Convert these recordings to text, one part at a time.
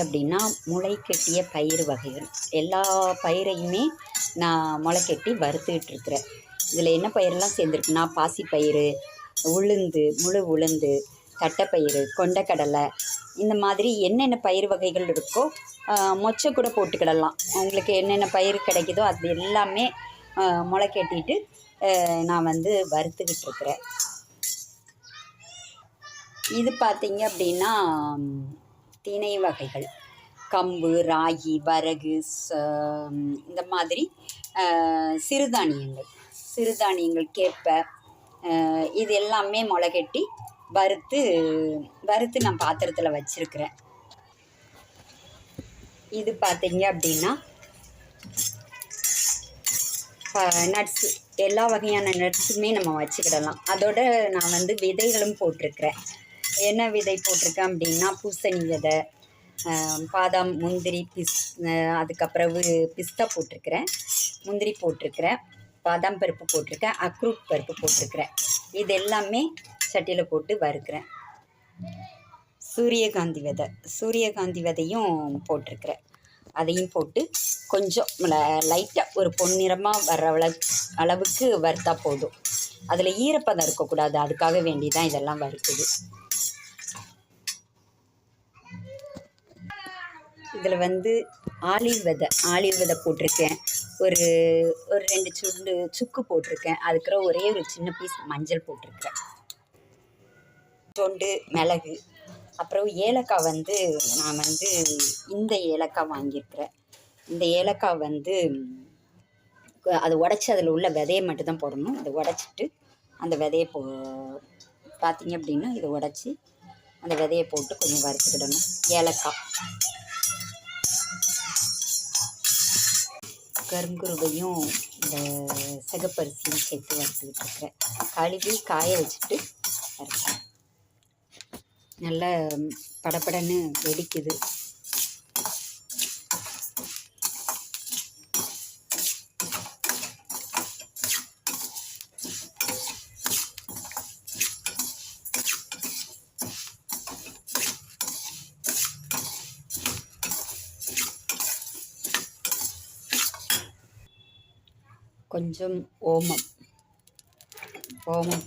அப்படின்னா முளை கட்டிய பயிர் வகைகள் எல்லா பயிரையுமே நான் முளை கட்டி வறுத்துக்கிட்டு இருக்கிறேன். இதில் என்ன பயிரெல்லாம் சேர்ந்துருக்குன்னா பாசிப்பயிறு, உளுந்து, முழு உளுந்து, தட்டைப்பயிறு, கொண்டக்கடலை, இந்த மாதிரி என்னென்ன பயிர் வகைகள் இருக்கோ மொச்சை கூட போட்டுக்கிடலாம். உங்களுக்கு என்னென்ன பயிர் கிடைக்குதோ அது எல்லாமே முளை கட்டிட்டு நான் வறுத்துக்கிட்டு இருக்கிறேன். இது பார்த்திங்க அப்படின்னா திணை வகைகள், கம்பு, ராகி, வரகு, இந்த மாதிரி சிறுதானியங்கள் கேப்பை, இது எல்லாமே முளைகட்டி வறுத்து நான் பாத்திரத்தில் வச்சுருக்கிறேன். இது பார்த்திங்க அப்படின்னா நட்ஸு, எல்லா வகையான நட்ஸுமே நம்ம வச்சுக்கிடலாம். அதோட நான் விதைகளும் போட்டிருக்கிறேன். என்ன விதை போட்டிருக்கேன் அப்படின்னா பூசணி விதை, பாதாம், முந்திரி, அதுக்கப்புறவு பிஸ்தா போட்டிருக்கிறேன், முந்திரி போட்டிருக்கிறேன், பாதாம் பருப்பு போட்டிருக்கேன், அக்ரூட் பருப்பு போட்டிருக்கிறேன். இது எல்லாமே சட்டியில் போட்டு வறுக்கிறேன். சூரியகாந்தி விதையும் போட்டிருக்கிறேன். அதையும் போட்டு கொஞ்சம் லைட்டாக ஒரு பொன்னிறமாக வர்ற அளவுக்கு வறுத்தா போதும். அதில் ஈரப்பதம் இருக்கக்கூடாது, அதுக்காக வேண்டி தான் இதெல்லாம் வறுக்குது. இதில் ஆலிவ் விதை போட்டிருக்கேன். ஒரு 2 சுண்டு சுக்கு போட்டிருக்கேன். அதுக்குற ஒரே ஒரு சின்ன பீஸ் மஞ்சள் போட்டிருக்கேன். தொண்டு, மிளகு, அப்புறம் ஏலக்காய் நான் இந்த ஏலக்காய் வாங்கியிருக்கிறேன். இந்த ஏலக்காய் அதை உடச்சி அதில் உள்ள விதையை மட்டும்தான் போடணும். அதை உடச்சிட்டு அந்த விதையை பார்த்திங்க அப்படின்னா இதை உடச்சி அந்த விதையை போட்டு கொஞ்சம் வறுத்துக்கிடணும். ஏலக்காய், கருங்குருவையும் இந்த சிகப்பரிசியும் சேர்த்து வறுத்துக்கிட்டு இருக்கிறேன். கழுவி காய வச்சுட்டு வறுக்கிறேன். நல்லா படப்படன்னு வெடிக்குது. கொஞ்சம் ஓமம்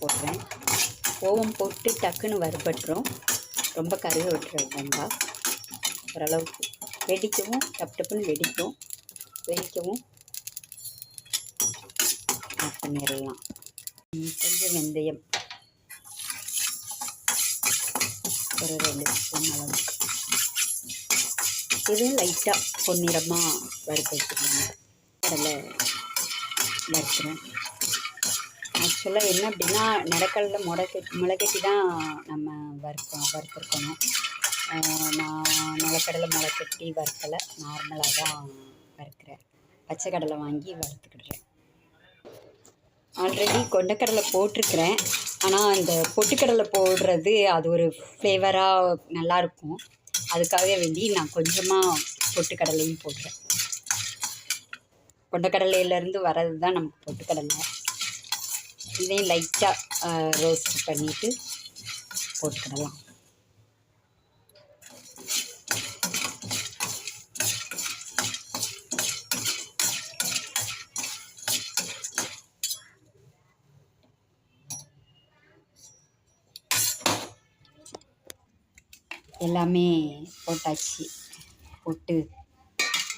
போடுறேன். ஓமம் போட்டு டக்குன்னு வறுபட்டுரும். ரொம்ப கருக விட்டுற வேண்டாம். ஓரளவுக்கு வெடிக்கவும் டப்புன்னு வெடிக்கவும் ஆஃப் பண்ணிடலாம். கொஞ்சம் வெந்தயம், ஒரு 2 ஸ்பூன் அளவு. இதுவும் லைட்டாக பொன்னிறமாக வறுத்து வச்சுக்கோங்க. கடலை வறுக்கிறேன். ஆக்சுவலாக என்ன அப்படின்னா நிலக்கடலை முளைக்கட்டி தான் நம்ம வறுத்துருக்கணும். நான் நிலக்கடலை முளைக்கட்டி வறுக்கலை, நார்மலாக தான் வறுக்கிறேன். பச்சை கடலை வாங்கி வறுத்துக்கிடுறேன். ஆல்ரெடி கொண்டக்கடலை போட்டிருக்கிறேன். ஆனால் அந்த பொட்டுக்கடலை போடுறது அது ஒரு ஃப்ளேவராக நல்லாயிருக்கும். அதுக்காக வேண்டி நான் கொஞ்சமாக பொட்டுக்கடலையும் போடுறேன். கொண்டக்கடலையிலேருந்து வர்றது தான் நமக்கு பொட்டுக்கடலை. இதையும் லைட்டாக ரோஸ்ட் பண்ணிவிட்டு போட்டுக்கிடலாம். எல்லாமே போட்டாச்சு. போட்டு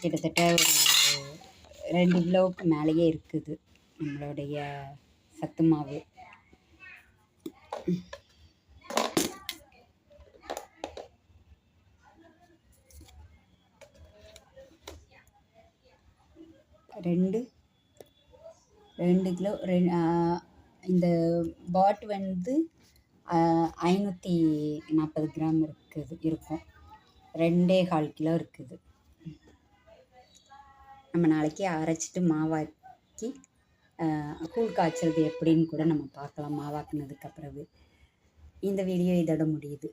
கிட்டத்தட்ட ஒரு 2 கிலோவுக்கு மேலேயே இருக்குது நம்மளுடைய சத்து மாவு. ரெண்டு கிலோ இந்த பாட் 540 கிராம் இருக்கும். 2.25 கிலோ இருக்குது. நம்ம நாளைக்கு அரைச்சிட்டு மாவாக்கி கூழ் காய்ச்சறது எப்படின்னு கூட நம்ம பார்க்கலாம். மாவாக்குனதுக்கு அப்புறவு இந்த வீடியோ இதோட முடியுது.